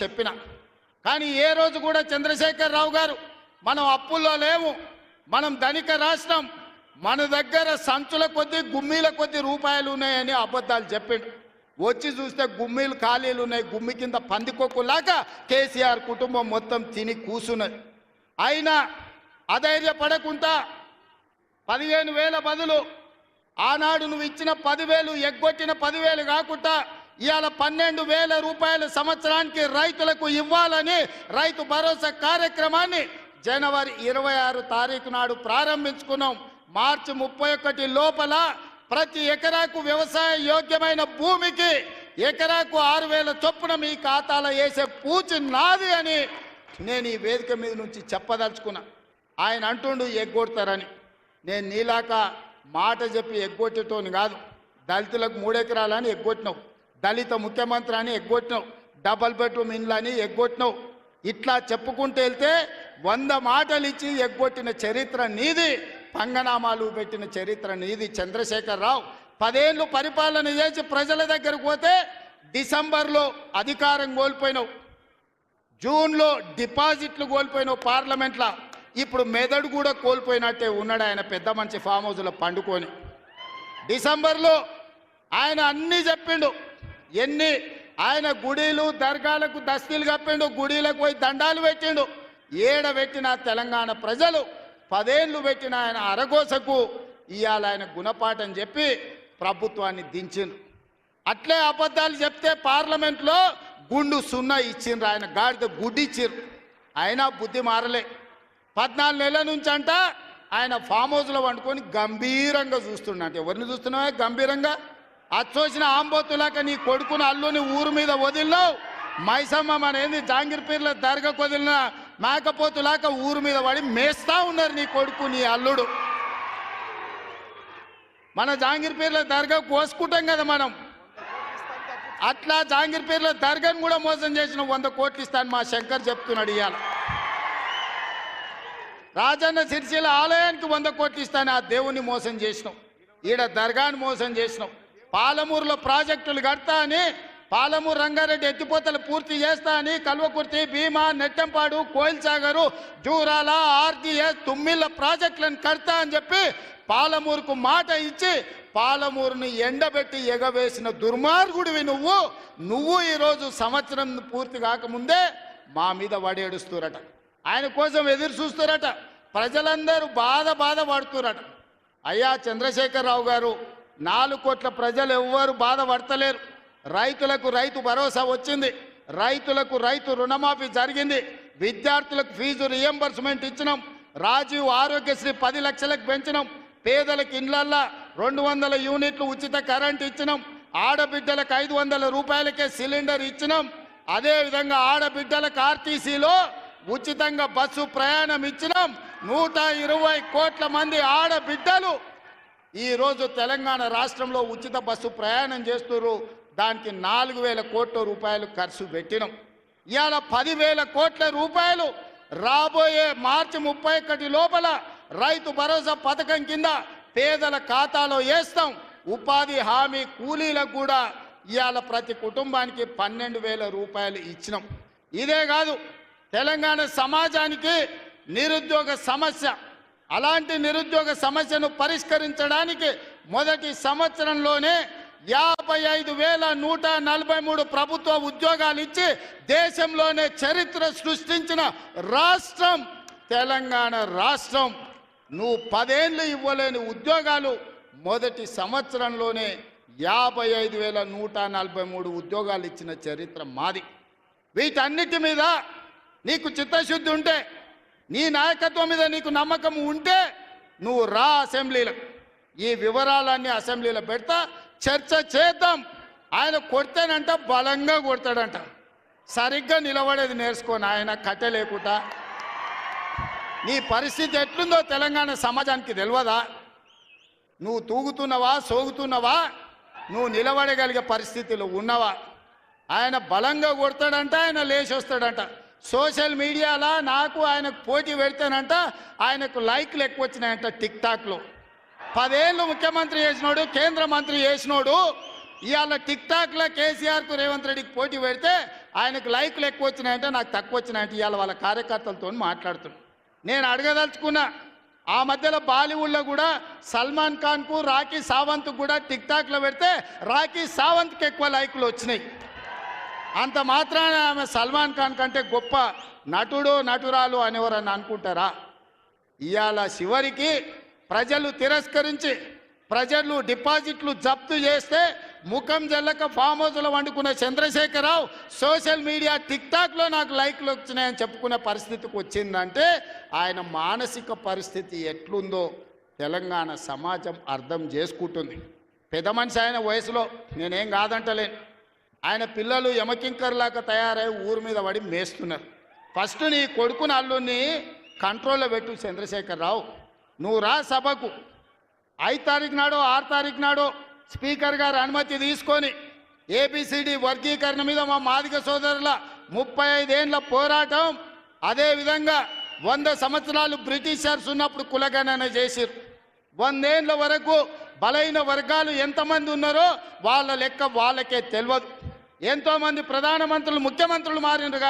చెప్పిన. కానీ ఏ రోజు కూడా చంద్రశేఖర్ రావు గారు మనం అప్పుల్లో లేము, మనం ధనిక రాష్ట్రం, మన దగ్గర సంచుల కొద్దీ గుమ్మీల కొద్దీ రూపాయలు ఉన్నాయని అబద్ధాలు చెప్పిండు. వచ్చి చూస్తే గుమ్మీలు ఖాళీలు ఉన్నాయి. గుమ్మి కింద పందికొక్కులాగా కేసీఆర్ కుటుంబం మొత్తం తిని కూసున్నది. అయినా అధైర్యపడకుండా 15,000 బదులు ఆనాడు నువ్వు ఇచ్చిన 10,000 ఎగ్గొట్టిన 10,000 కాకుండా ఇవాళ 12,000 రూపాయల సంవత్సరానికి రైతులకు ఇవ్వాలని రైతు భరోసా కార్యక్రమాన్ని జనవరి 26 తారీఖు నాడు ప్రారంభించుకున్నాం. మార్చి 31 లోపల ప్రతి ఎకరాకు వ్యవసాయ యోగ్యమైన భూమికి ఎకరాకు 6,000 చొప్పున మీ ఖాతాలో వేసే పూచి నాది అని నేను ఈ వేదిక మీద నుంచి చెప్పదలుచుకున్నా. ఆయన అంటుండు ఎగ్గొడతారని. నేను నీలాక మాట చెప్పి ఎగ్గొట్టేటోని కాదు. దళితులకు 3 ఎకరాలని ఎగ్గొట్టినావు, దళిత ముఖ్యమంత్రి అని ఎగ్గొట్టినావు, డబల్ బెడ్రూమ్ ఇండ్లు అని ఎగ్గొట్టినావు. ఇట్లా చెప్పుకుంటూ వెళ్తే 100 మాటలు ఇచ్చి ఎగ్గొట్టిన చరిత్ర నీది, పంగనామాలు పెట్టిన చరిత్ర నీది. చంద్రశేఖర్ రావు 10 ఏళ్ళు పరిపాలన చేసి ప్రజల దగ్గరకు పోతే డిసెంబర్లో అధికారం కోల్పోయినావు, జూన్లో డిపాజిట్లు కోల్పోయినావు పార్లమెంట్లో. ఇప్పుడు మెదడు కూడా కోల్పోయినట్టే ఉన్నాడు ఆయన పెద్ద మంచి ఫామ్ హౌస్లో పండుకొని. డిసెంబర్లో ఆయన అన్నీ చెప్పిండు. ఆయన గుడిలు దర్గాలకు దస్తీలు కప్పిండు, గుడిలకు పోయి దండాలు పెట్టిండు. పెట్టిన తెలంగాణ ప్రజలు 10 ఏళ్ళు పెట్టిన ఆయన అరగోసకు ఇవాళ ఆయన గుణపాఠం చెప్పి ప్రభుత్వాన్ని దించిండు. అట్లే అబద్ధాలు చెప్తే పార్లమెంట్లో గుండు 0 ఇచ్చిండ్రు, ఆయన గాడిద గుడ్డి ఇచ్చిండ్రు. అయినా బుద్ధి మారలే. 14 నెలల నుంచి అంట ఆయన ఫామ్ హౌస్లో వండుకొని గంభీరంగా చూస్తున్నాడు. ఎవరిని చూస్తున్నావా గంభీరంగా? అచ్చోసిన ఆంబోతులాక నీ కొడుకుని అల్లుని ఊరు మీద వదిలినావు. మైసమ్మ మనేంది జాంగీర్పీర్ల దర్గాకు వదిలిన మేకపోతులాక ఊరు మీద పడి మేస్తా ఉన్నారు నీ కొడుకు నీ అల్లుడు. మన జాంగీర్పీర్ల దర్గా కోసుకుంటాం కదా మనం, అట్లా జాంగీర్పీర్ల దర్గాను కూడా మోసం చేసిన 100 కోట్లు ఇస్తాను మా శంకర్ చెప్తున్నాడు. ఇవాళ రాజన్న సిరిసిల్ల ఆలయానికి 100 కోట్లు ఇస్తాను, ఆ దేవుణ్ణి మోసం చేసినావు. ఈడ దర్గాను మోసం చేసినావు. పాలమూరులో ప్రాజెక్టులు కడతా అని, పాలమూరు రంగారెడ్డి ఎత్తిపోతలు పూర్తి చేస్తా అని కల్వకుర్తి, భీమా, నెట్టంపాడు, కోయిల్సాగరు, జూరాల, ఆర్జీఎస్, తుమ్మిళ్ళ ప్రాజెక్టులను కడతా అని చెప్పి పాలమూరుకు మాట ఇచ్చి పాలమూరుని ఎండబెట్టి ఎగవేసిన దుర్మార్గుడివి నువ్వు ఈరోజు సంవత్సరం పూర్తి కాకముందే మా మీద వడేడుస్తురట. ఆయన కోసం ఎదురు చూస్తురట. ప్రజలందరూ బాధపడుతురట. అయ్యా చంద్రశేఖర్ రావు గారు, 4 కోట్ల ప్రజలు ఎవ్వరు బాధపడతలేరు. రైతులకు రైతు భరోసా వచ్చింది, రైతులకు రైతు రుణమాఫీ జరిగింది, విద్యార్థులకు ఫీజు రియంబర్స్మెంట్ ఇచ్చినాం, రాజీవ్ ఆరోగ్యశ్రీ 10 లక్షలకు పెంచినాం, పేదలకు ఇండ్లల్లా 200 యూనిట్లు ఉచిత కరెంట్ ఇచ్చినాం, ఆడబిడ్డలకు 500 రూపాయలకే సిలిండర్ ఇచ్చినాం. అదేవిధంగా ఆడబిడ్డలకు ఆర్టీసీలో ఉచితంగా బస్సు ప్రయాణం ఇచ్చినాం. 120 కోట్ల మంది ఆడబిడ్డలు ఈరోజు తెలంగాణ రాష్ట్రంలో ఉచిత బస్సు ప్రయాణం చేస్తున్నారు. దానికి 4,000 కోట్ల రూపాయలు ఖర్చు పెట్టినాం. ఇవాళ 10,000 కోట్ల రూపాయలు రాబోయే మార్చి 31 లోపల రైతు భరోసా పథకం కింద పేదల ఖాతాలో వేస్తాం. ఉపాధి హామీ కూలీలకు కూడా ఇవాళ ప్రతి కుటుంబానికి 12,000 రూపాయలు ఇచ్చినాం. ఇదే కాదు, తెలంగాణ సమాజానికి నిరుద్యోగ సమస్య, అలాంటి నిరుద్యోగ సమస్యను పరిష్కరించడానికి మొదటి సంవత్సరంలోనే 55,143 ప్రభుత్వ ఉద్యోగాలు ఇచ్చి దేశంలోనే చరిత్ర సృష్టించిన రాష్ట్రం తెలంగాణ రాష్ట్రం. నువ్వు 10 ఏళ్ళు ఇవ్వలేని ఉద్యోగాలు మొదటి సంవత్సరంలోనే 55,143 ఉద్యోగాలు ఇచ్చిన చరిత్ర మాది. వీటన్నిటి మీద నీకు చిత్తశుద్ధి ఉంటే, నీ నాయకత్వం మీద నీకు నమ్మకం ఉంటే నువ్వు రా అసెంబ్లీలకు. ఈ వివరాలన్నీ అసెంబ్లీలో పెడతా, చర్చ చేద్దాం. ఆయన కొడితేనంట బలంగా కొడతాడంట, సరిగ్గా నిలబడేది నేర్చుకోని ఆయన కట్టె లేకుండా. నీ పరిస్థితి ఎట్లుందో తెలంగాణ సమాజానికి తెలియదా? నువ్వు తూగుతున్నావా, సోగుతున్నావా, నువ్వు నిలబడగలిగే పరిస్థితిలో ఉన్నావా? ఆయన బలంగా కొడతాడంట, ఆయన లేచి వస్తాడంట. సోషల్ మీడియాలో నాకు ఆయనకు పోటీ పెడితేనంట ఆయనకు లైక్లు ఎక్కువ వచ్చినాయంట టిక్ టాక్లో. 10 ఏళ్ళు ముఖ్యమంత్రి చేసినోడు, కేంద్ర మంత్రి చేసినోడు ఇవాళ టిక్ టాక్లో కేసీఆర్కు రేవంత్ రెడ్డికి పోటీ పెడితే ఆయనకు లైక్లు ఎక్కువ వచ్చినాయంటే నాకు తక్కువ వచ్చినాయంటే ఇవాళ వాళ్ళ కార్యకర్తలతో మాట్లాడుతున్నాను. నేను అడగదలుచుకున్నా, ఆ మధ్యలో బాలీవుడ్లో కూడా సల్మాన్ ఖాన్కు రాఖీ సావంత్ కూడా టిక్ టాక్లో పెడితే రాఖీ సావంత్కి ఎక్కువ లైకులు వచ్చినాయి. అంత మాత్రాన ఆమె సల్మాన్ ఖాన్ కంటే గొప్ప నటుడు నటురాలు అనేవారని అనుకుంటారా? ఇవాళ చివరికి ప్రజలు తిరస్కరించి ప్రజలు డిపాజిట్లు జప్తు చేస్తే ముఖం జల్లక ఫామ్ హౌస్లో వండుకున్న చంద్రశేఖరరావు సోషల్ మీడియా టిక్ టాక్లో నాకు లైక్లు వచ్చినాయని చెప్పుకునే పరిస్థితికి వచ్చిందంటే ఆయన మానసిక పరిస్థితి ఎట్లుందో తెలంగాణ సమాజం అర్థం చేసుకుంటుంది. పెద్ద మనిషి ఆయన వయసులో, నేనేం కాదంటలేను. ఆయన పిల్లలు యమకింకర్లాగా తయారై ఊరి మీద పడి మేస్తున్నారు. ఫస్ట్ నీ కొడుకుని అల్లుని కంట్రోల్లో పెట్టు చంద్రశేఖరరావు. నువ్వు రా సభకు 5 తారీఖు నాడో 6 తారీఖు నాడో స్పీకర్ గారు అనుమతి తీసుకొని ఏబిసిడి వర్గీకరణ మీద మా మాదిగ సోదరుల 35 ఏండ్ల పోరాటం, అదేవిధంగా 100 సంవత్సరాలు బ్రిటిషర్స్ ఉన్నప్పుడు కులగణన చేసిరు. 100 ఏండ్ల వరకు బలైన వర్గాలు ఎంతమంది ఉన్నారో వాళ్ళ లెక్క వాళ్ళకే తెలియదు. ఎంతోమంది ప్రధానమంత్రులు ముఖ్యమంత్రులు మారినారు కానీ